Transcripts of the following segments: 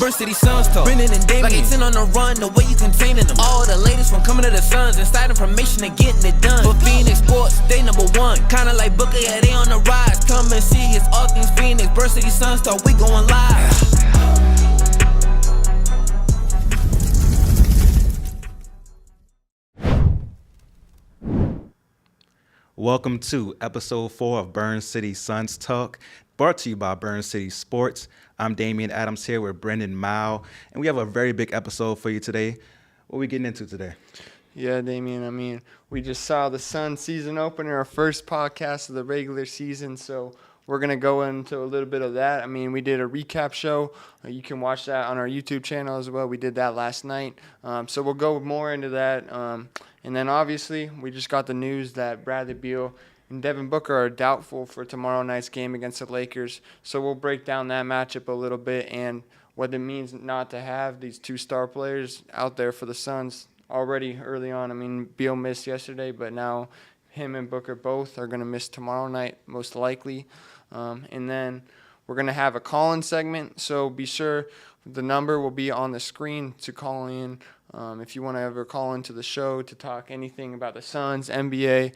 Burn City Suns talk. Brendan and Damian, like 18 on the run, the way you containing them. All the latest from coming to the Suns, inside information and getting it done. For Phoenix Sports, they #1. Kinda like Booker, yeah, they on the rise. Come and see, it's all things Phoenix. Burn City Suns talk, we going live. Welcome to episode 4 of Burn City Suns Talk, brought to you by Burn City Sports. I'm Damian Adams here with Brendan Mao, and we have a very big episode for you today. What are we getting into today? Yeah, Damian, we just saw the Suns season opener, our first podcast of the regular season, so we're going to go into a little bit of that. We did a recap show. You can watch that on our YouTube channel as well. We did that last night, so we'll go more into that. And then, obviously, we just got the news that Bradley Beal and Devin Booker are doubtful for tomorrow night's game against the Lakers. So we'll break down that matchup a little bit and what it means not to have these two star players out there for the Suns already early on. Beal missed yesterday, but now him and Booker both are going to miss tomorrow night, most likely. And then we're going to have a call-in segment, so be sure the number will be on the screen to call in. If you want to ever call into the show to talk anything about the Suns, NBA,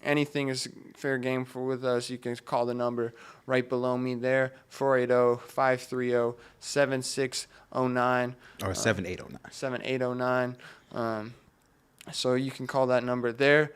anything is fair game with us, you can call the number right below me there, 480-530-7609. Or 7809. 7809. So you can call that number there,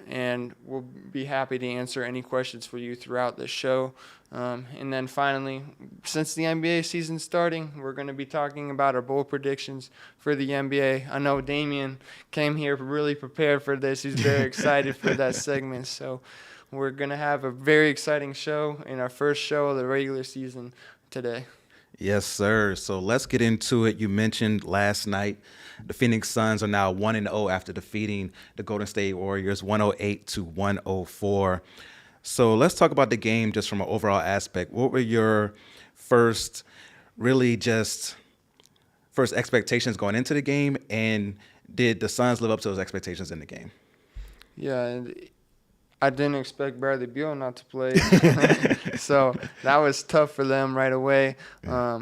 and we'll be happy to answer any questions for you throughout the show. And then finally, since the NBA season's starting, we're going to be talking about our bold predictions for the NBA. I know Damian came here really prepared for this. He's very excited for that segment. So we're going to have a very exciting show in our first show of the regular season today. Yes, sir. So let's get into it. You mentioned last night the Phoenix Suns are now 1-0 after defeating the Golden State Warriors 108-104. So let's talk about the game just from an overall aspect. What were your first expectations going into the game, and did the Suns live up to those expectations in the game? Yeah, and I didn't expect Bradley Beal not to play, so that was tough for them right away. I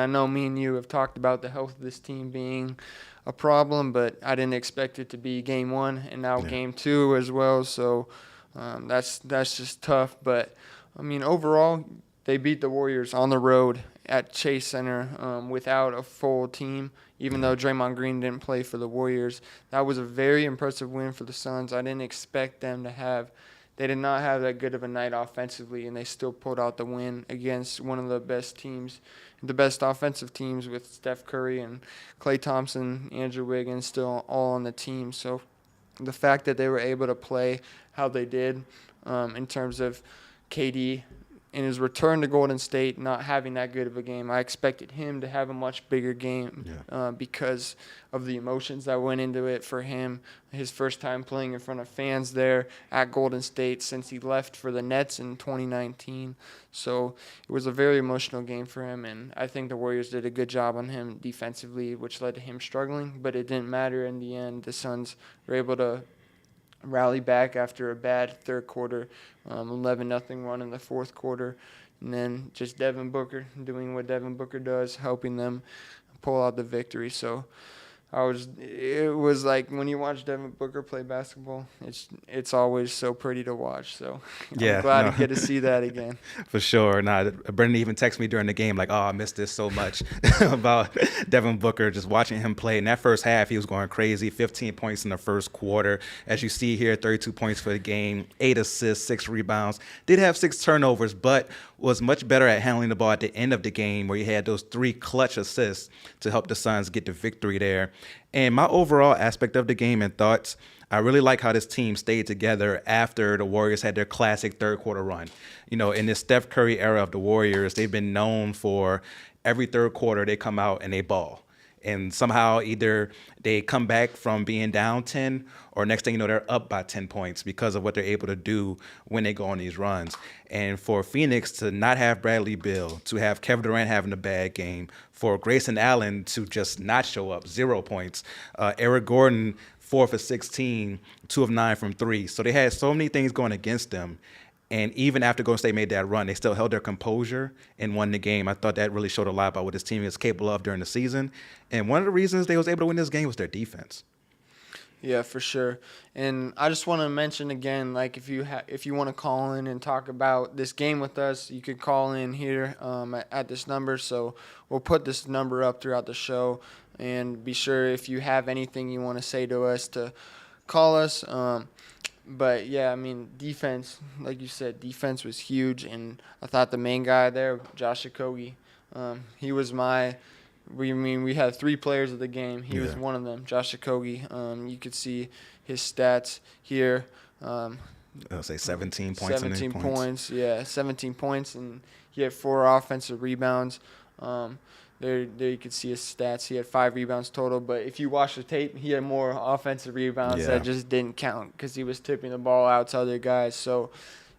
know me and you have talked about the health of this team being a problem, but I didn't expect it to be game 1 and now game 2 as well, so that's just tough. But, overall, they beat the Warriors on the road at Chase Center without a full team, even though Draymond Green didn't play for the Warriors. That was a very impressive win for the Suns. I didn't expect them to have – they did not have that good of a night offensively, and they still pulled out the win against one of the best teams, the best offensive teams with Steph Curry and Klay Thompson, Andrew Wiggins still all on the team. So the fact that they were able to play how they did in terms of KD in his return to Golden State not having that good of a game, I expected him to have a much bigger game because of the emotions that went into it for him. His first time playing in front of fans there at Golden State since he left for the Nets in 2019. So it was a very emotional game for him, and I think the Warriors did a good job on him defensively, which led to him struggling, but it didn't matter in the end. The Suns were able to rally back after a bad third quarter, 11-0 run in the fourth quarter, and then just Devin Booker doing what Devin Booker does, helping them pull out the victory. So it was like when you watch Devin Booker play basketball, it's always so pretty to watch. So I'm glad to get to see that again. For sure. Brendan even texted me during the game like, I missed this so much about Devin Booker, just watching him play. In that first half, he was going crazy, 15 points in the first quarter. As you see here, 32 points for the game, 8 assists, 6 rebounds. Did have 6 turnovers, but was much better at handling the ball at the end of the game where he had those 3 clutch assists to help the Suns get the victory there. And my overall aspect of the game and thoughts, I really like how this team stayed together after the Warriors had their classic third quarter run. In this Steph Curry era of the Warriors, they've been known for every third quarter they come out and they ball. And somehow either they come back from being down 10 or next thing you know, they're up by 10 points because of what they're able to do when they go on these runs. And for Phoenix to not have Bradley Beal, to have Kevin Durant having a bad game, for Grayson Allen to just not show up, 0 points, Eric Gordon 4 for 16, 2 of 9 from 3. So they had so many things going against them. And even after Golden State made that run, they still held their composure and won the game. I thought that really showed a lot about what this team is capable of during the season. And one of the reasons they was able to win this game was their defense. Yeah, for sure. And I just want to mention again, like if you want to call in and talk about this game with us, you could call in here at this number. So we'll put this number up throughout the show, and be sure if you have anything you want to say to us to call us. But yeah, I mean, defense, like you said, defense was huge, and I thought the main guy there, Josh Okogie, he was we had 3 players of the game. He was one of them, Josh Okogie. You could see his stats here. I'll say 17 points. 17 points, yeah, 17 points, and he had 4 offensive rebounds. There you could see his stats. He had 5 rebounds total, but if you watch the tape, he had more offensive rebounds that just didn't count because he was tipping the ball out to other guys. So,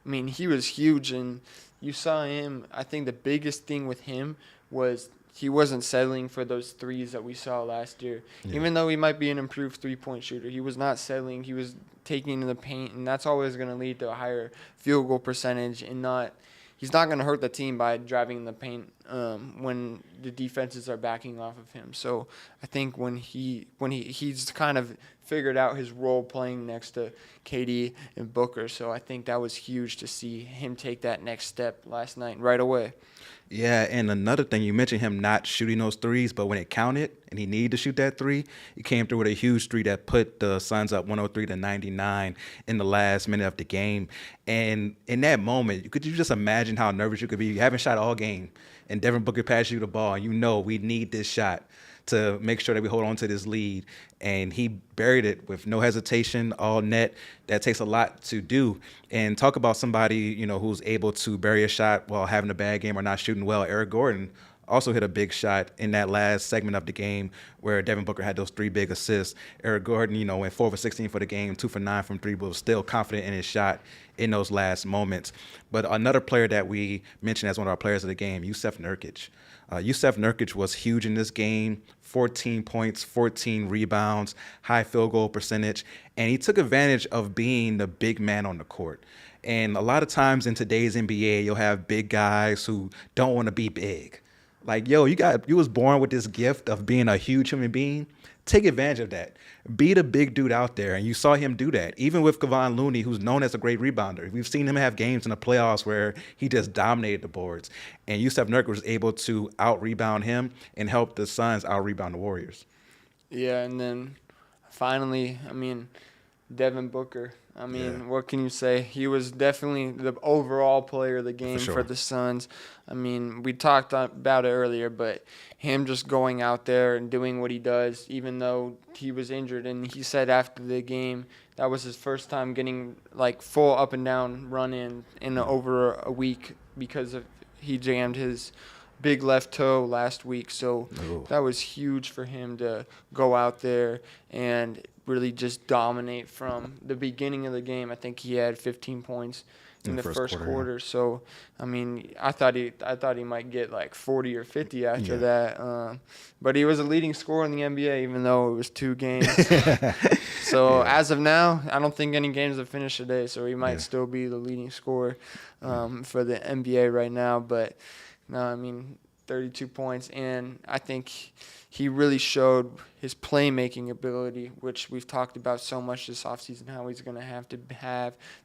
I mean, he was huge, and you saw him. I think the biggest thing with him was he wasn't settling for those threes that we saw last year. Yeah. Even though he might be an improved three-point shooter, he was not settling. He was taking in the paint, and that's always going to lead to a higher field goal percentage. And he's not going to hurt the team by driving in the paint when the defenses are backing off of him. So I think when he's kind of figured out his role playing next to KD and Booker. So I think that was huge to see him take that next step last night right away. Yeah, and another thing, you mentioned him not shooting those threes, but when it counted and he needed to shoot that three, he came through with a huge three that put the Suns up 103-99 in the last minute of the game. And in that moment, could you just imagine how nervous you could be? You haven't shot all game, and Devin Booker passed you the ball, and you know we need this shot to make sure that we hold on to this lead. And he buried it with no hesitation, all net. That takes a lot to do. And talk about somebody, who's able to bury a shot while having a bad game or not shooting well. Eric Gordon also hit a big shot in that last segment of the game where Devin Booker had those 3 big assists. Eric Gordon, went 4 for 16 for the game, 2 for 9 from 3, but was still confident in his shot in those last moments. But another player that we mentioned as one of our players of the game, Jusuf Nurkic. Jusuf Nurkic was huge in this game, 14 points, 14 rebounds, high field goal percentage, and he took advantage of being the big man on the court. And a lot of times in today's NBA, you'll have big guys who don't want to be big. Like, you was born with this gift of being a huge human being. Take advantage of that. Be the big dude out there, and you saw him do that. Even with Kevon Looney, who's known as a great rebounder. We've seen him have games in the playoffs where he just dominated the boards. And Jusuf Nurkic was able to out-rebound him and help the Suns out-rebound the Warriors. Yeah, and then finally, Devin Booker. What can you say? He was definitely the overall player of the game for the Suns. We talked about it earlier, but him just going out there and doing what he does, even though he was injured. And he said after the game that was his first time getting full up and down run in over a week because he jammed his big left toe last week. So that was huge for him to go out there and really just dominate from the beginning of the game. I think he had 15 points in the first quarter. So, I thought he might get 40 or 50 after that. But he was a leading scorer in the NBA, even though it was 2 games. So as of now, I don't think any games have finished today. So he might still be the leading scorer for the NBA right now. But no, 32 points, and I think he really showed his playmaking ability, which we've talked about so much this offseason, how he's going to have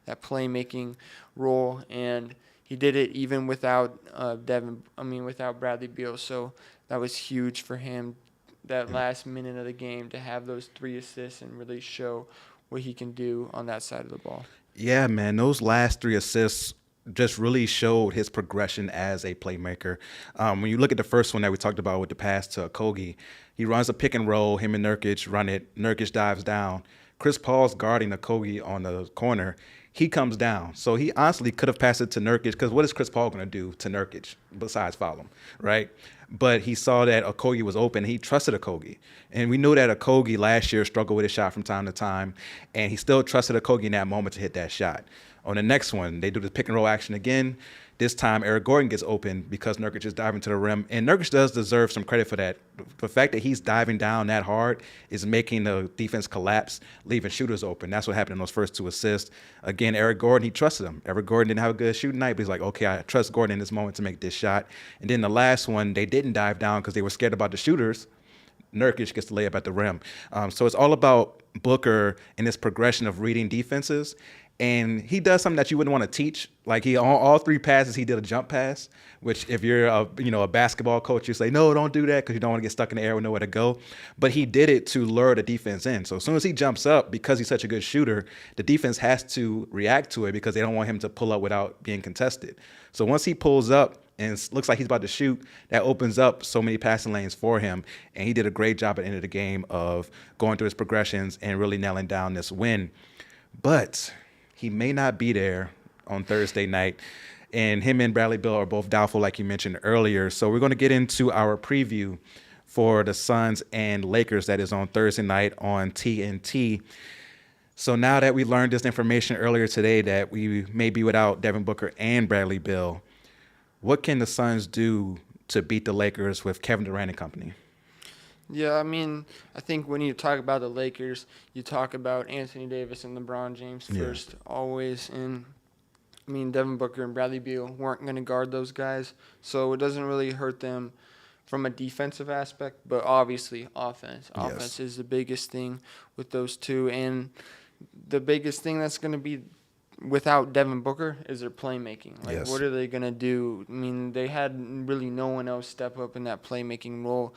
that playmaking role, and he did it even without without Bradley Beal. So that was huge for him, that last minute of the game, to have those 3 assists and really show what he can do on that side of the ball. Yeah, man, those last 3 assists just really showed his progression as a playmaker. When you look at the first one that we talked about with the pass to Okogie, he runs a pick and roll, him and Nurkic run it, Nurkic dives down. Chris Paul's guarding Okogie on the corner. He comes down. So he honestly could have passed it to Nurkic, because what is Chris Paul going to do to Nurkic besides foul him, right? But he saw that Okogie was open. He trusted Okogie. And we knew that Okogie last year struggled with his shot from time to time, and he still trusted Okogie in that moment to hit that shot. On the next one, they do the pick and roll action again. This time, Eric Gordon gets open because Nurkic is diving to the rim. And Nurkic does deserve some credit for that. The fact that he's diving down that hard is making the defense collapse, leaving shooters open. That's what happened in those first 2 assists. Again, Eric Gordon, he trusted him. Eric Gordon didn't have a good shooting night, but he's like, okay, I trust Gordon in this moment to make this shot. And then the last one, they didn't dive down because they were scared about the shooters. Nurkic gets the layup at the rim. So it's all about Booker and this progression of reading defenses. And he does something that you wouldn't want to teach. Like on all 3 passes, he did a jump pass, which if you're a basketball coach, you say, no, don't do that because you don't want to get stuck in the air with nowhere to go. But he did it to lure the defense in. So as soon as he jumps up, because he's such a good shooter, the defense has to react to it because they don't want him to pull up without being contested. So once he pulls up and it looks like he's about to shoot, that opens up so many passing lanes for him. And he did a great job at the end of the game of going through his progressions and really nailing down this win. But he may not be there on Thursday night. And him and Bradley Beal are both doubtful, like you mentioned earlier. So we're going to get into our preview for the Suns and Lakers that is on Thursday night on TNT. So now that we learned this information earlier today that we may be without Devin Booker and Bradley Beal, what can the Suns do to beat the Lakers with Kevin Durant and company? Yeah, I mean, I think when you talk about the Lakers, you talk about Anthony Davis and LeBron James first, always. And, I mean, Devin Booker and Bradley Beal weren't going to guard those guys, so it doesn't really hurt them from a defensive aspect, but obviously offense. Yes. Offense is the biggest thing with those two. And the biggest thing that's going to be without Devin Booker is their playmaking. Like, Yes. what are they going to do? I mean, they had really no one else step up in that playmaking role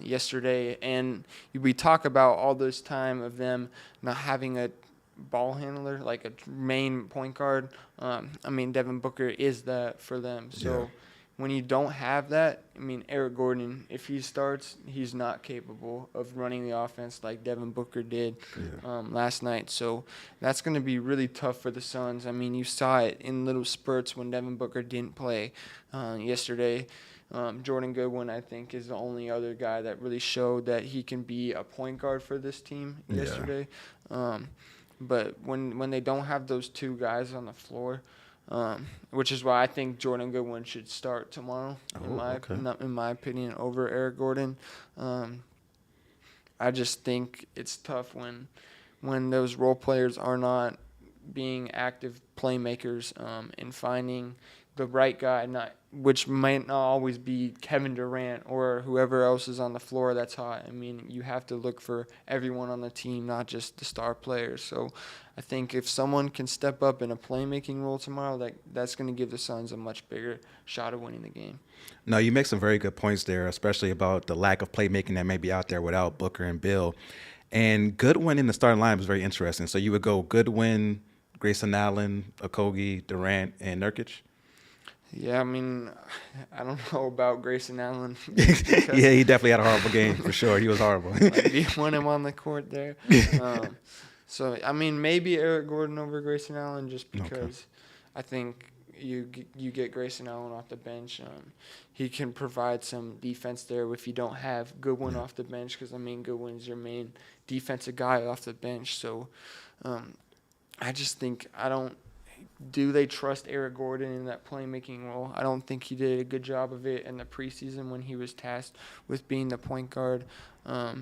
yesterday. And we talk about all this time of them not having a ball handler, like a main point guard. I mean, Devin Booker is that for them. So when you don't have that, I mean, Eric Gordon, if he starts, he's not capable of running the offense like Devin Booker did last night. So that's going to be really tough for the Suns. I mean, you saw it in little spurts when Devin Booker didn't play yesterday. Jordan Goodwin, I think, is the only other guy that really showed that he can be a point guard for this team yesterday. But when they don't have those two guys on the floor, which is why I think Jordan Goodwin should start tomorrow, in my opinion, over Eric Gordon. I just think it's tough when those role players are not being active playmakers and finding the right guy, which might not always be Kevin Durant or whoever else is on the floor that's hot. I mean, you have to look for everyone on the team, not just the star players. So I think if someone can step up in a playmaking role tomorrow, that's going to give the Suns a much bigger shot of winning the game. No, you make some very good points there, especially about the lack of playmaking that may be out there without Booker and Bill. And Goodwin in the starting lineup is very interesting. So you would go Goodwin, Grayson Allen, Okogie, Durant, and Nurkic? Yeah, I mean, I don't know about Grayson Allen. Yeah, he definitely had a horrible game for sure. He was horrible. Like, you want him on the court there. So, I mean, maybe Eric Gordon over Grayson Allen just because I think you get Grayson Allen off the bench. He can provide some defense there if you don't have Goodwin off the bench because, I mean, Goodwin's your main defensive guy off the bench. So, I just think do they trust Eric Gordon in that playmaking role? I don't think he did a good job of it in the preseason when he was tasked with being the point guard. I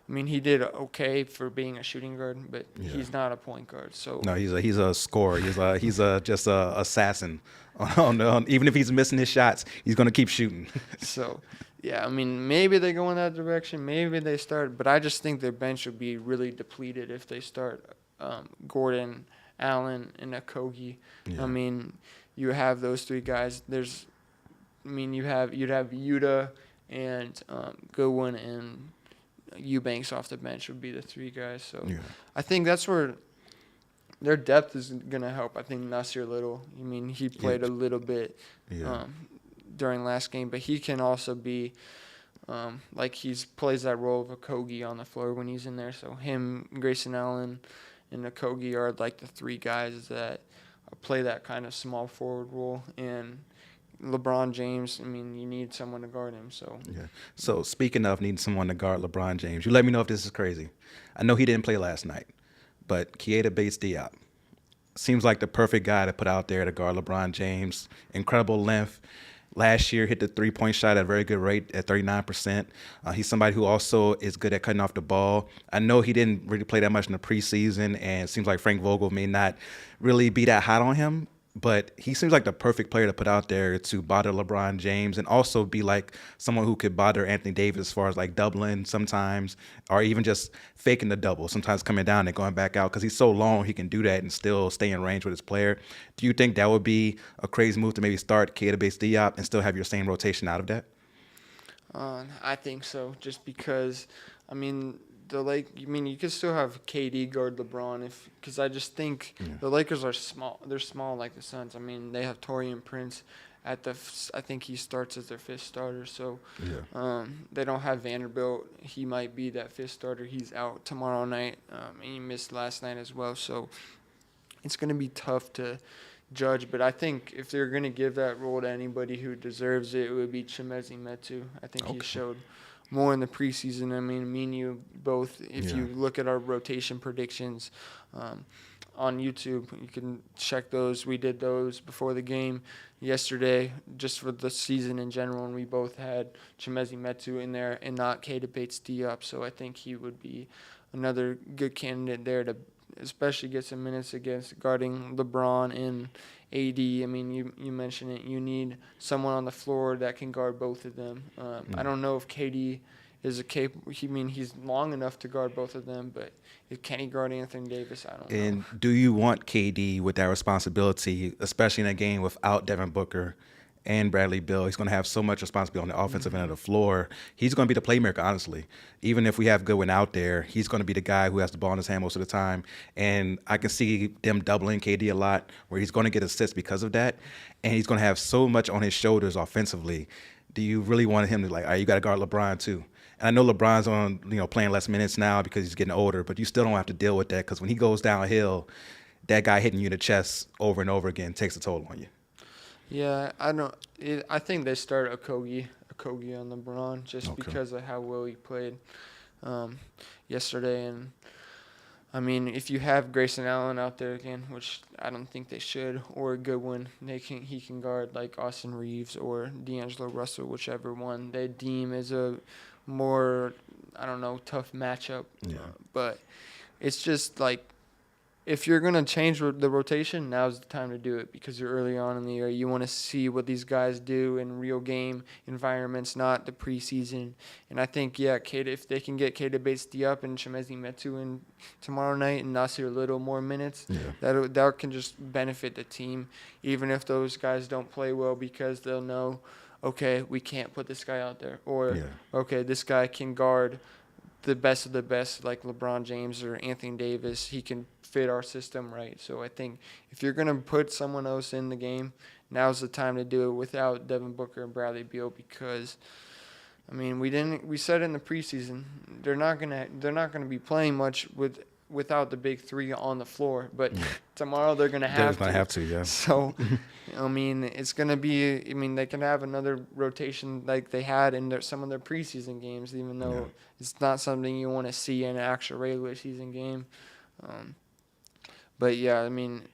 mean, he did okay for being a shooting guard, but he's not a point guard. So no, he's a scorer. He's just a assassin. Even if he's missing his shots, he's going to keep shooting. So, yeah, I mean, maybe they go in that direction. Maybe they start, but I just think their bench would be really depleted if they start Gordon, Allen, and Okogie. I mean, you have those three guys. You'd have Yuta and Goodwin and Eubanks off the bench would be the three guys. So I think that's where their depth is going to help. I think Nasir Little, I mean, he played a little bit during last game, but he can also be plays that role of Okogie on the floor when he's in there. So him, Grayson Allen, and Okogie are like the three guys that play that kind of small forward role. And LeBron James, I mean, you need someone to guard him. So speaking of needing someone to guard LeBron James, you let me know if this is crazy. I know he didn't play last night, but Keita Bates-Diop, seems like the perfect guy to put out there to guard LeBron James. Incredible length. Last year, hit the three-point shot at a very good rate at 39%. He's somebody who also is good at cutting off the ball. I know he didn't really play that much in the preseason, and it seems like Frank Vogel may not really be that hot on him. But he seems like the perfect player to put out there to bother LeBron James and also be like someone who could bother Anthony Davis as far as like doubling sometimes or even just faking the double, sometimes coming down and going back out because he's so long he can do that and still stay in range with his player. Do you think that would be a crazy move to maybe start Keita Diop and still have your same rotation out of that? I think so, just because, I mean, you could still have KD guard LeBron because I just think the Lakers are small. They're small like the Suns. I mean, they have Taurean Prince I think he starts as their fifth starter. So they don't have Vanderbilt. He might be that fifth starter. He's out tomorrow night, and he missed last night as well. So it's going to be tough to judge. But I think if they're going to give that role to anybody who deserves it, it would be Chimezie Metu. I think he showed more in the preseason. I mean, me and you both, if you look at our rotation predictions on YouTube, you can check those. We did those before the game yesterday just for the season in general, and we both had Chimezie Metu in there and not Keita Diop. So I think he would be another good candidate there to especially get some minutes against guarding LeBron and AD. I mean, you mentioned it. You need someone on the floor that can guard both of them. I don't know if KD is he's long enough to guard both of them, but can he guard Anthony Davis? I don't know. And do you want KD with that responsibility, especially in a game without Devin Booker and Bradley Beal? He's going to have so much responsibility on the offensive end of the floor. He's going to be the playmaker, honestly. Even if we have Goodwin out there, he's going to be the guy who has the ball in his hand most of the time. And I can see them doubling KD a lot, where he's going to get assists because of that. And he's going to have so much on his shoulders offensively. Do you really want him to, like, all right, you got to guard LeBron too? And I know LeBron's on, playing less minutes now because he's getting older, but you still don't have to deal with that because when he goes downhill, that guy hitting you in the chest over and over again takes a toll on you. Yeah, I think they start Okogie on LeBron just because of how well he played yesterday. And I mean, if you have Grayson Allen out there again, which I don't think they should, or Goodwin, he can guard like Austin Reeves or D'Angelo Russell, whichever one they deem as a more, tough matchup. Yeah. But it's just like, if you're going to change the rotation, now's the time to do it because you're early on in the year. You want to see what these guys do in real game environments, not the preseason. And I think, if they can get Keita Diop and Chimezie Metu in tomorrow night and Nasir Little more minutes, that can just benefit the team, even if those guys don't play well, because they'll know, okay, we can't put this guy out there. Or, okay, this guy can guard the best of the best like LeBron James or Anthony Davis. He can fit our system right. So I think if you're going to put someone else in the game, now's the time to do it without Devin Booker and Bradley Beal, because I mean, we said in the preseason they're not going to be playing much without the big three on the floor, but tomorrow they're going to have to. They're going to have to, yeah. So I mean, it's going to be, they can have another rotation like they had in some of their preseason games, even though it's not something you want to see in an actual regular season game. But yeah, I mean,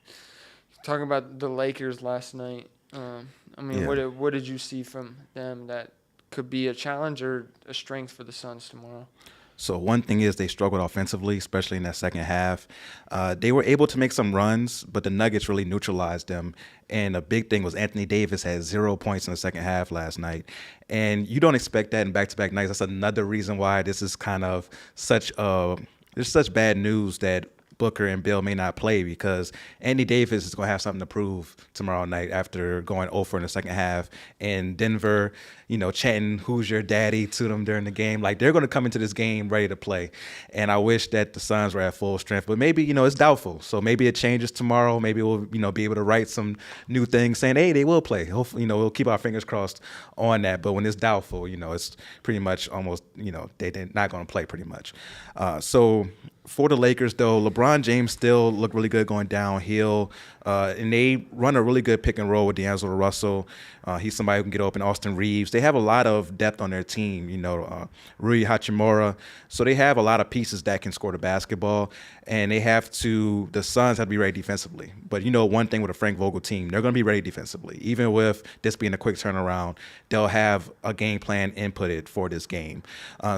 talking about the Lakers last night, what did you see from them that could be a challenge or a strength for the Suns tomorrow? So one thing is they struggled offensively, especially in that second half. They were able to make some runs, but the Nuggets really neutralized them. And a big thing was Anthony Davis had 0 points in the second half last night. And you don't expect that in back-to-back nights. That's another reason why this is kind of there's such bad news that Booker and Beal may not play, because Andy Davis is going to have something to prove tomorrow night after going 0 in the second half. And Denver, chanting "Who's your daddy" to them during the game. Like, they're going to come into this game ready to play. And I wish that the Suns were at full strength, but maybe, it's doubtful. So maybe it changes tomorrow. Maybe we'll, be able to write some new things saying, hey, they will play. Hopefully, we'll keep our fingers crossed on that. But when it's doubtful, it's pretty much almost, they're not going to play pretty much. So for the Lakers, though, LeBron James still looked really good going downhill. And they run a really good pick and roll with D'Angelo Russell. He's somebody who can get open. Austin Reeves. They have a lot of depth on their team, Rui Hachimura. So they have a lot of pieces that can score the basketball. And the Suns have to be ready defensively. But one thing with a Frank Vogel team, they're going to be ready defensively. Even with this being a quick turnaround, they'll have a game plan inputted for this game.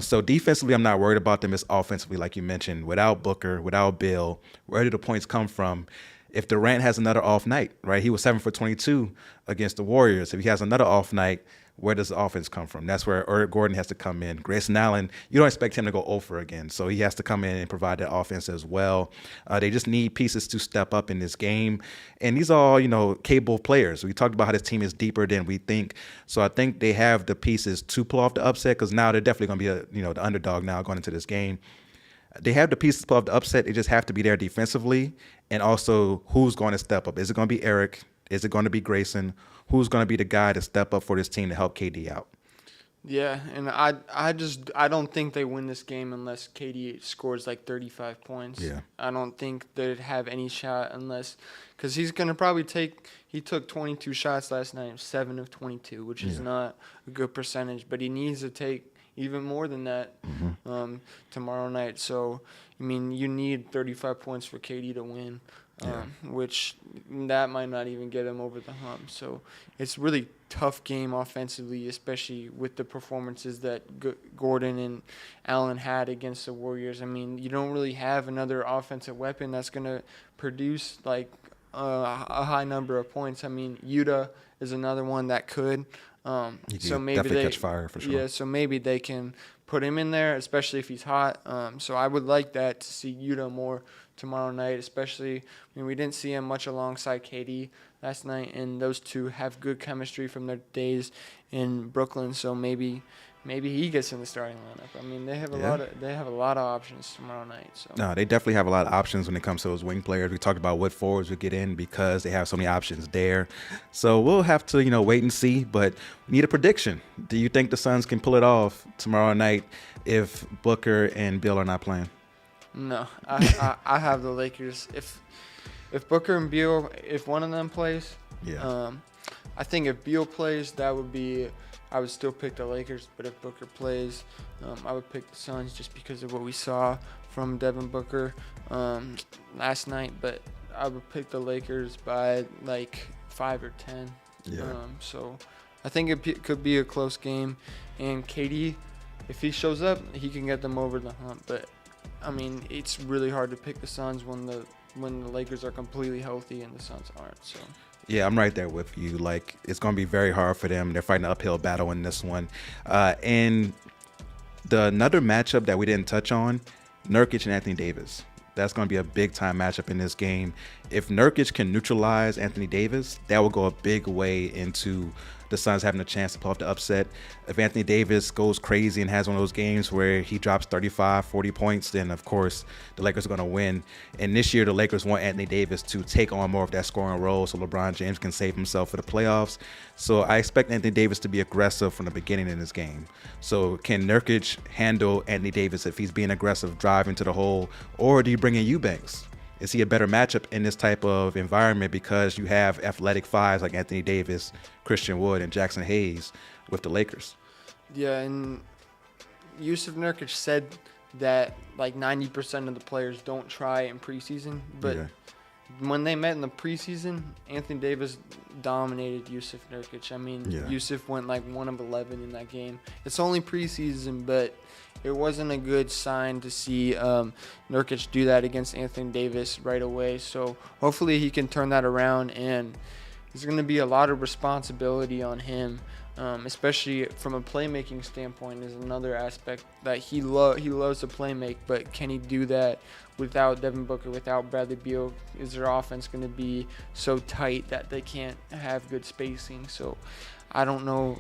So defensively, I'm not worried about them. It's offensively, like you mentioned, without Booker, without Beal, where do the points come from? If Durant has another off night, right? He was 7 for 22 against the Warriors. If he has another off night, where does the offense come from? That's where Eric Gordon has to come in. Grayson Allen, you don't expect him to go 0 for again, so he has to come in and provide that offense as well. They just need pieces to step up in this game, and these are all capable players. We talked about how this team is deeper than we think, so I think they have the pieces to pull off the upset because now they're definitely going to be the underdog now going into this game. They have the pieces to pull off the upset. They just have to be there defensively. And also, who's going to step up? Is it going to be Eric? Is it going to be Grayson? Who's going to be the guy to step up for this team to help KD out? Yeah, and I don't think they win this game unless KD scores like 35 points. Yeah. I don't think they'd have any shot because he's going to probably he took 22 shots last night, 7 of 22, which is not a good percentage, but he needs to take even more than that tomorrow night. So, you need 35 points for KD to win, which that might not even get him over the hump. So it's really tough game offensively, especially with the performances that Gordon and Allen had against the Warriors. You don't really have another offensive weapon that's going to produce like a high number of points. Yuta is another one that could. So maybe definitely catch fire for sure. Yeah, so maybe they can put him in there, especially if he's hot. So I would like that to see Yuta more tomorrow night, especially we didn't see him much alongside KD last night, and those two have good chemistry from their days in Brooklyn. So maybe he gets in the starting lineup. They have a lot of options tomorrow night. So no, they definitely have a lot of options when it comes to those wing players. We talked about what forwards would get in because they have so many options there. So we'll have to wait and see. But we need a prediction. Do you think the Suns can pull it off tomorrow night if Booker and Beal are not playing? No, I have the Lakers. If Booker and Beal, if one of them plays, I think if Beal plays, I would still pick the Lakers, but if Booker plays, I would pick the Suns just because of what we saw from Devin Booker last night. But I would pick the Lakers by like 5 or 10. Yeah. So I think it could be a close game. And KD, if he shows up, he can get them over the hump. But it's really hard to pick the Suns when the Lakers are completely healthy and the Suns aren't. So. Yeah, I'm right there with you. Like, it's going to be very hard for them. They're fighting an uphill battle in this one. And another matchup that we didn't touch on, Nurkic and Anthony Davis. That's going to be a big-time matchup in this game. If Nurkic can neutralize Anthony Davis, that will go a big way into the Suns having a chance to pull off the upset. If Anthony Davis goes crazy and has one of those games where he drops 35, 40 points, then, of course, the Lakers are going to win. And this year, the Lakers want Anthony Davis to take on more of that scoring role so LeBron James can save himself for the playoffs. So I expect Anthony Davis to be aggressive from the beginning in this game. So can Nurkic handle Anthony Davis if he's being aggressive, driving to the hole, or do you bring in Eubanks? Is he a better matchup in this type of environment because you have athletic fives like Anthony Davis, Christian Wood, and Jackson Hayes with the Lakers? Yeah, and Yusuf Nurkic said that like 90% of the players don't try in preseason, but when they met in the preseason, Anthony Davis dominated Yusuf Nurkic. Yusuf went like 1 of 11 in that game. It's only preseason, but it wasn't a good sign to see Nurkic do that against Anthony Davis right away. So hopefully he can turn that around, and there's going to be a lot of responsibility on him, especially from a playmaking standpoint is another aspect that he loves to play make, but can he do that without Devin Booker, without Bradley Beal? Is their offense going to be so tight that they can't have good spacing? So I don't know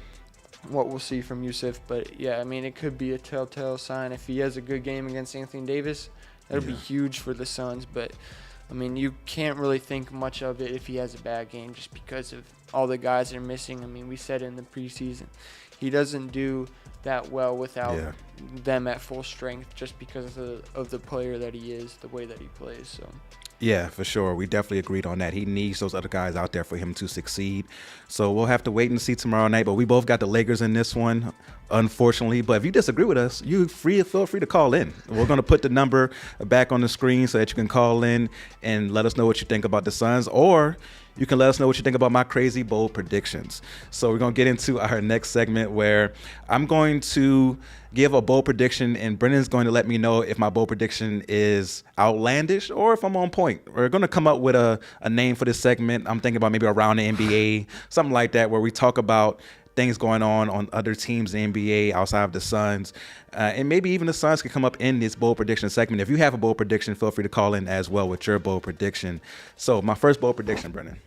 what we'll see from Yusuf, but yeah, it could be a telltale sign. If he has a good game against Anthony Davis, that'll be huge for the Suns, but you can't really think much of it if he has a bad game just because of all the guys they're missing. We said in the preseason, he doesn't do that well without them at full strength just because of the player that he is, the way that he plays. So Yeah, for sure. We definitely agreed on that. He needs those other guys out there for him to succeed. So we'll have to wait and see tomorrow night. But we both got the Lakers in this one, unfortunately. But if you disagree with us, feel free to call in. We're going to put the number back on the screen so that you can call in and let us know what you think about the Suns, or you can let us know what you think about my crazy bold predictions. So we're going to get into our next segment where I'm going to give a bold prediction and Brendan's going to let me know if my bold prediction is outlandish or if I'm on point. We're going to come up with a name for this segment. I'm thinking about maybe around the NBA, something like that, where we talk about things going on other teams in the NBA outside of the Suns. And maybe even the Suns could come up in this bold prediction segment. If you have a bold prediction, feel free to call in as well with your bold prediction. So my first bold prediction, Brendan.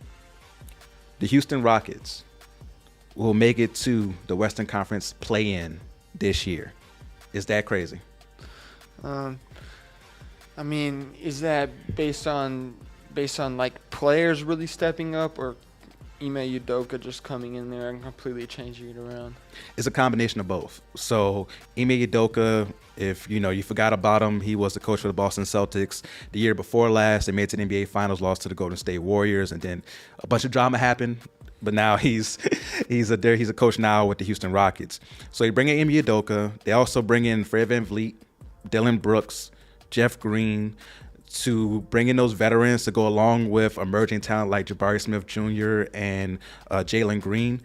The Houston Rockets will make it to the Western Conference play-in this year. Is that crazy? I mean, is that based on like players really stepping up, or Ime Udoka just coming in there and completely changing it around? It's a combination of both. So Ime Udoka, if you forgot about him, he was the coach for the Boston Celtics. The year before last, they made it to the NBA Finals, lost to the Golden State Warriors, and then a bunch of drama happened. But now he's a coach now with the Houston Rockets. So you bring in Ime Udoka. They also bring in Fred VanVleet, Dylan Brooks, Jeff Green, to bring in those veterans to go along with emerging talent like Jabari Smith Jr. and Jalen Green.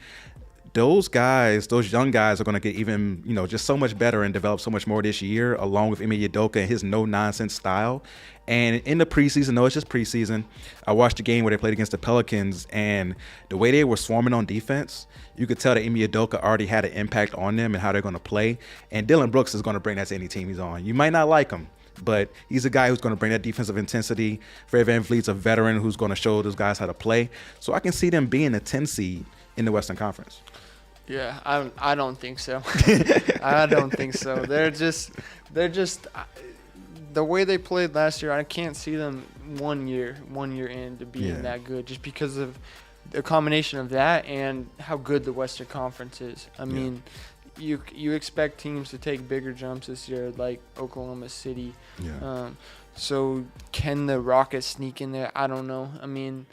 Those guys, those young guys, are going to get even, just so much better and develop so much more this year, along with Ime Udoka and his no-nonsense style. And in the preseason, no, it's just preseason, I watched the game where they played against the Pelicans, and the way they were swarming on defense, you could tell that Ime Udoka already had an impact on them and how they're going to play. And Dylan Brooks is going to bring that to any team he's on. You might not like him, but he's a guy who's going to bring that defensive intensity. Fred VanVleet's a veteran who's going to show those guys how to play. So I can see them being a 10 seed in the Western Conference. Yeah, I don't think so. I don't think so. They're just the way they played last year. I can't see them one year in to being that good, just because of the combination of that and how good the Western Conference is. I mean, you expect teams to take bigger jumps this year, like Oklahoma City. Yeah. So can the Rockets sneak in there? I don't know. I mean,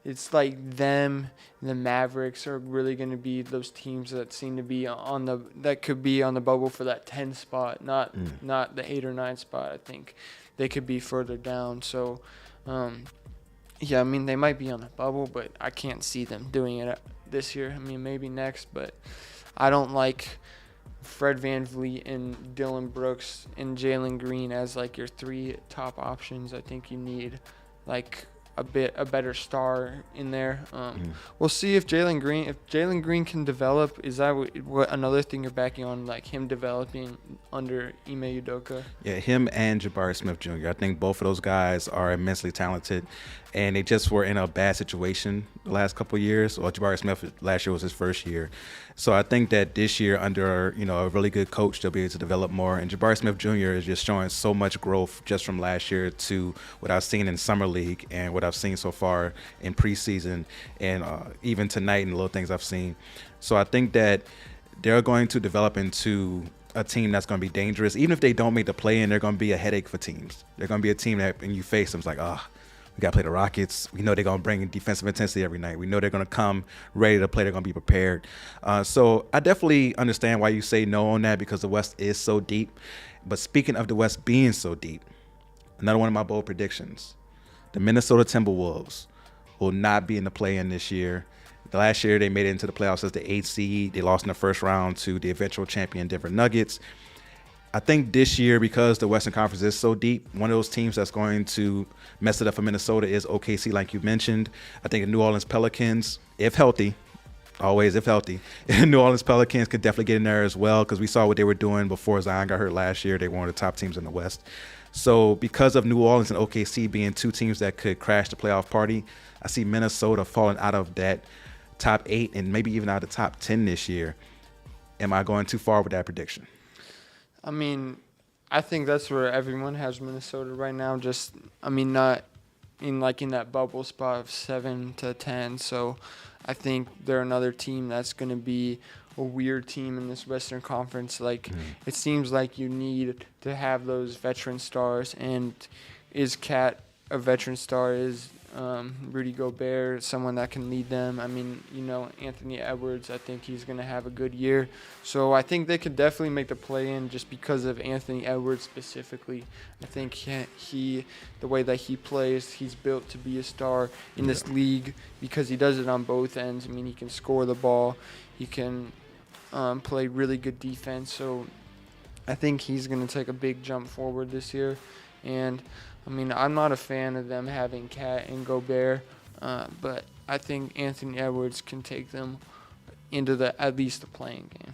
it's like them and the Mavericks are really going to be those teams that seem to be that could be on the bubble for that 10 spot, not the 8 or 9 spot. I think they could be further down. So, I mean, they might be on the bubble, but I can't see them doing it this year. I mean, maybe next, but I don't like Fred VanVleet and Dylan Brooks and Jalen Green as like your 3 top options. I think you need like a better star in there. We'll see if Jalen Green can develop. Is that what another thing you're backing on, like him developing under Ime Udoka? Yeah, him and Jabari Smith Jr. I think both of those guys are immensely talented, and they just were in a bad situation the last couple of years. Well, Jabari Smith last year was his first year. So I think that this year under a really good coach, they'll be able to develop more. And Jabari Smith Jr. is just showing so much growth just from last year to what I've seen in Summer League and what I've seen so far in preseason and even tonight and the little things I've seen. So I think that they're going to develop into a team that's going to be dangerous. Even if they don't make the play-in, they're going to be a headache for teams. They're going to be a team that when you face them, it's like, we got to play the Rockets. We know they're going to bring defensive intensity every night. We know they're going to come ready to play. They're going to be prepared. So I definitely understand why you say no on that, because the West is so deep. But speaking of the West being so deep, another one of my bold predictions, the Minnesota Timberwolves will not be in the play-in this year. The last year they made it into the playoffs as the 8th seed. They lost in the first round to the eventual champion Denver Nuggets. I think this year, because the Western Conference is so deep, one of those teams that's going to mess it up for Minnesota is OKC, like you mentioned. I think the New Orleans Pelicans, if healthy, always if healthy, New Orleans Pelicans could definitely get in there as well, because we saw what they were doing before Zion got hurt last year. They were one of the top teams in the West. So because of New Orleans and OKC being 2 teams that could crash the playoff party, I see Minnesota falling out of that top 8 and maybe even out of the top 10 this year. Am I going too far with that prediction? I mean, I think that's where everyone has Minnesota right now. Not in that bubble spot of 7 to 10. So I think they're another team that's going to be a weird team in this Western Conference. It seems like you need to have those veteran stars. And is Cat a veteran star is Rudy Gobert, someone that can lead them. I mean, Anthony Edwards, I think he's going to have a good year. So I think they could definitely make the play-in just because of Anthony Edwards specifically. I think the way that he plays, he's built to be a star in this league because he does it on both ends. I mean, he can score the ball. He can play really good defense. So I think he's going to take a big jump forward this year. And I mean, I'm not a fan of them having Cat and Gobert, but I think Anthony Edwards can take them into at least the playing game.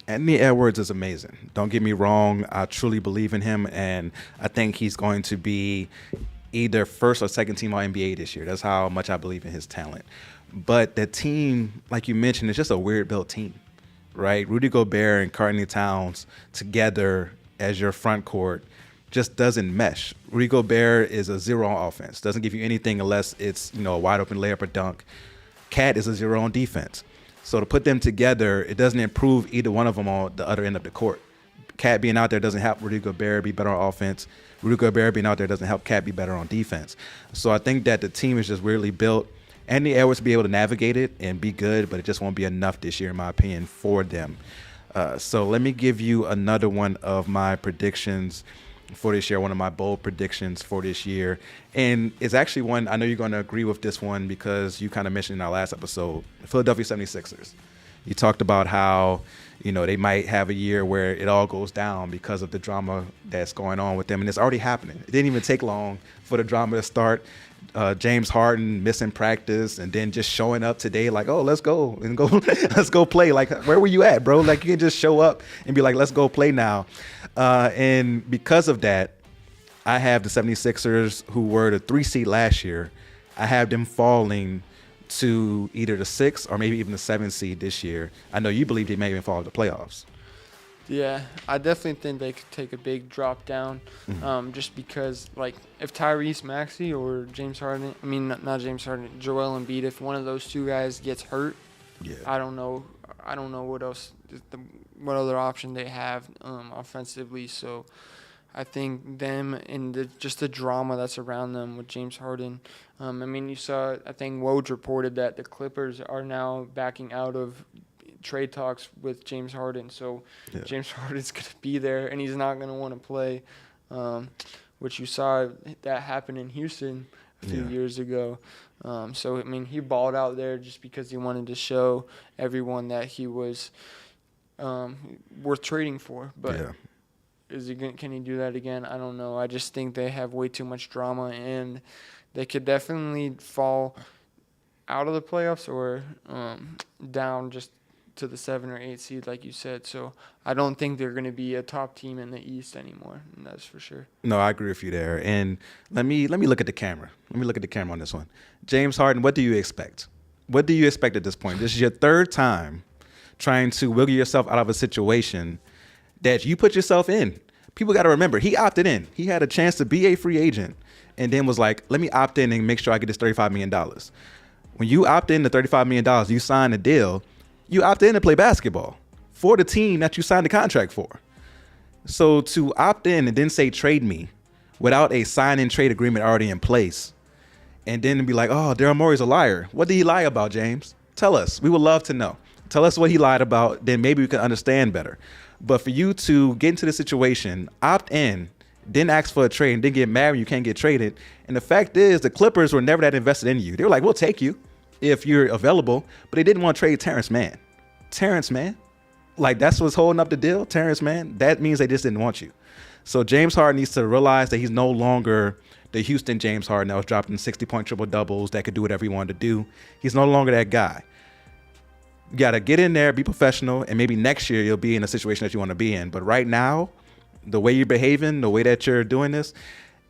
Anthony Edwards is amazing. Don't get me wrong. I truly believe in him, and I think he's going to be either first or second team All-NBA this year. That's how much I believe in his talent. But the team, like you mentioned, is just a weird-built team, right? Rudy Gobert and Karl-Anthony Towns together as your front court just doesn't mesh. Rudy Gobert is a zero on offense. Doesn't give you anything unless it's, a wide open layup or dunk. Cat is a zero on defense. So to put them together, it doesn't improve either one of them on the other end of the court. Cat being out there doesn't help Rudy Gobert be better on offense. Rudy Gobert being out there doesn't help Cat be better on defense. So I think that the team is just weirdly built. Anthony Edwards will be able to navigate it and be good, but it just won't be enough this year, in my opinion, for them. So let me give you another one of my predictions for this year, one of my bold predictions for this year. And it's actually one, I know you're going to agree with this one because you kind of mentioned in our last episode, the Philadelphia 76ers. You talked about how, they might have a year where it all goes down because of the drama that's going on with them. And it's already happening. It didn't even take long for the drama to start. James Harden missing practice and then just showing up today like, oh, let's go and go, let's go play. Like, where were you at, bro? Like, you can just show up and be like, let's go play now. And because of that, I have the 76ers, who were the 3 seed last year. I have them falling to either the 6 or maybe even the 7 seed this year. I know you believe they may even fall to the playoffs. Yeah, I definitely think they could take a big drop down, just because, like, if Tyrese Maxey or James Harden, I mean, not James Harden, Joel Embiid, if one of those two guys gets hurt, I don't know what else, what other option they have offensively. So I think them and just the drama that's around them with James Harden. I mean, you saw, I think Woj reported that the Clippers are now backing out of trade talks with James Harden, so James Harden's going to be there, and he's not going to want to play, which you saw that happen in Houston a few years ago. So, I mean, he balled out there just because he wanted to show everyone that he was worth trading for. But can he do that again? I don't know. I just think they have way too much drama, and they could definitely fall out of the playoffs or down just to the 7 or 8 seed, like you said. So I don't think they're going to be a top team in the East anymore. And that's for sure. No, I agree with you there. And let me look at the camera. Let me look at the camera on this one. James Harden, what do you expect? What do you expect at this point? This is your third time trying to wiggle yourself out of a situation that you put yourself in. People got to remember, he opted in. He had a chance to be a free agent and then was like, let me opt in and make sure I get this $35 million. When you opt in to $35 million, you sign a deal, you opt in to play basketball for the team that you signed the contract for. So to opt in and then say trade me without a sign and trade agreement already in place, and then be like, oh, Daryl Morey's a liar. What did he lie about, James? Tell us. We would love to know. Tell us what he lied about. Then maybe we can understand better. But for you to get into the situation, opt in, then ask for a trade, and then get mad when you can't get traded. And the fact is, the Clippers were never that invested in you. They were like, we'll take you if you're available, but they didn't want to trade Terrence Mann. Terrence Mann? Like, that's what's holding up the deal? Terrence Mann? That means they just didn't want you. So James Harden needs to realize that he's no longer the Houston James Harden that was dropping 60-point triple-doubles that could do whatever he wanted to do. He's no longer that guy. You got to get in there, be professional, and maybe next year you'll be in a situation that you want to be in. But right now, the way you're behaving, the way that you're doing this,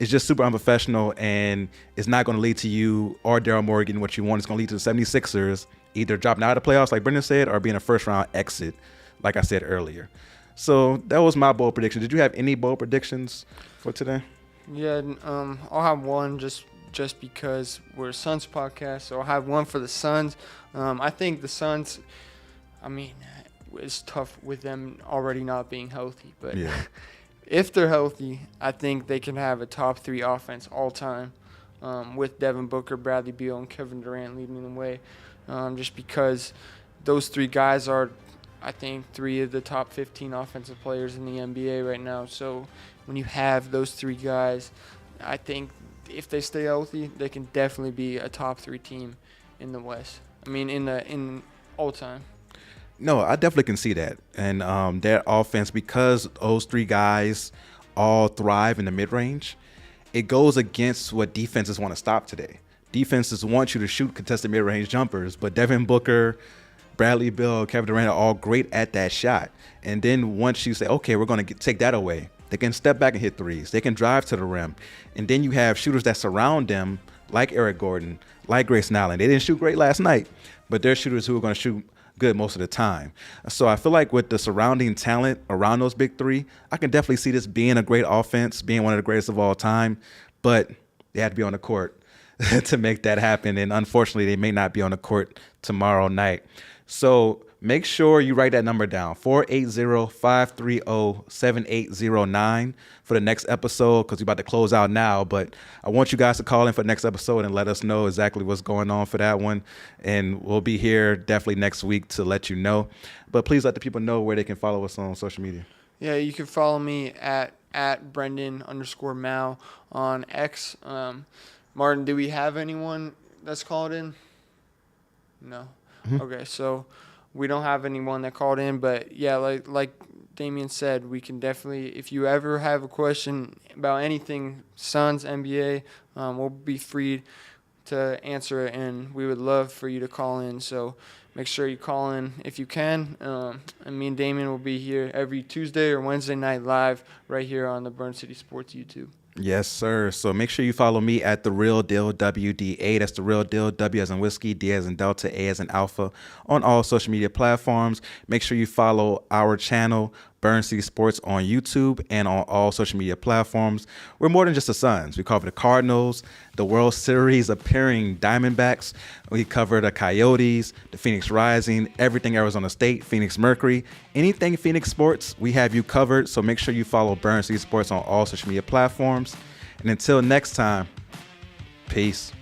is just super unprofessional, and it's not going to lead to you or Daryl Morey getting what you want. It's going to lead to the 76ers either dropping out of the playoffs, like Brendan said, or being a first-round exit, like I said earlier. So that was my bold prediction. Did you have any bold predictions for today? Yeah, I'll have one just because we're a Suns podcast, so I'll have one for the Suns. I think the Suns, I mean, it's tough with them already not being healthy, but if they're healthy, I think they can have a top 3 offense all time. with Devin Booker, Bradley Beal, and Kevin Durant leading the way, just because those three guys are, I think, three of the top 15 offensive players in the NBA right now. So when you have those three guys, I think if they stay healthy, they can definitely be a top 3 team in the West. I mean, in all time. No, I definitely can see that. And their offense, because those three guys all thrive in the mid-range, it goes against what defenses want to stop today. Defenses want you to shoot contested mid-range jumpers, but Devin Booker, Bradley Beal, Kevin Durant are all great at that shot. And then once you say, okay, we're going to take that away, they can step back and hit threes. They can drive to the rim. And then you have shooters that surround them, like Eric Gordon, like Grayson Allen. They didn't shoot great last night, but they're shooters who are going to shoot good most of the time. So I feel like with the surrounding talent around those big three, I can definitely see this being a great offense, being one of the greatest of all time, but they have to be on the court to make that happen. And unfortunately, they may not be on the court tomorrow night. So make sure you write that number down, 480-530-7809 for the next episode, because we're about to close out now. But I want you guys to call in for the next episode and let us know exactly what's going on for that one. And we'll be here definitely next week to let you know. But please let the people know where they can follow us on social media. Yeah, you can follow me at Brendan_Mao on X. Martin, do we have anyone that's called in? No. Mm-hmm. Okay, so we don't have anyone that called in, but yeah, like Damian said, we can definitely, if you ever have a question about anything Suns, NBA, we'll be free to answer it, and we would love for you to call in. So make sure you call in if you can. And me and Damian will be here every Tuesday or Wednesday night live right here on the Burn City Sports YouTube. Yes, sir. So make sure you follow me at The Real Deal WDA. That's The Real Deal, W as in whiskey, D as in Delta, A as in Alpha, on all social media platforms. Make sure you follow our channel, Burn City Sports, on YouTube and on all social media platforms. We're more than just the Suns. We cover the Cardinals, the World Series appearing Diamondbacks. We cover the Coyotes, the Phoenix Rising, everything Arizona State, Phoenix Mercury. Anything Phoenix sports, we have you covered. So make sure you follow Burn City Sports on all social media platforms. And until next time, peace.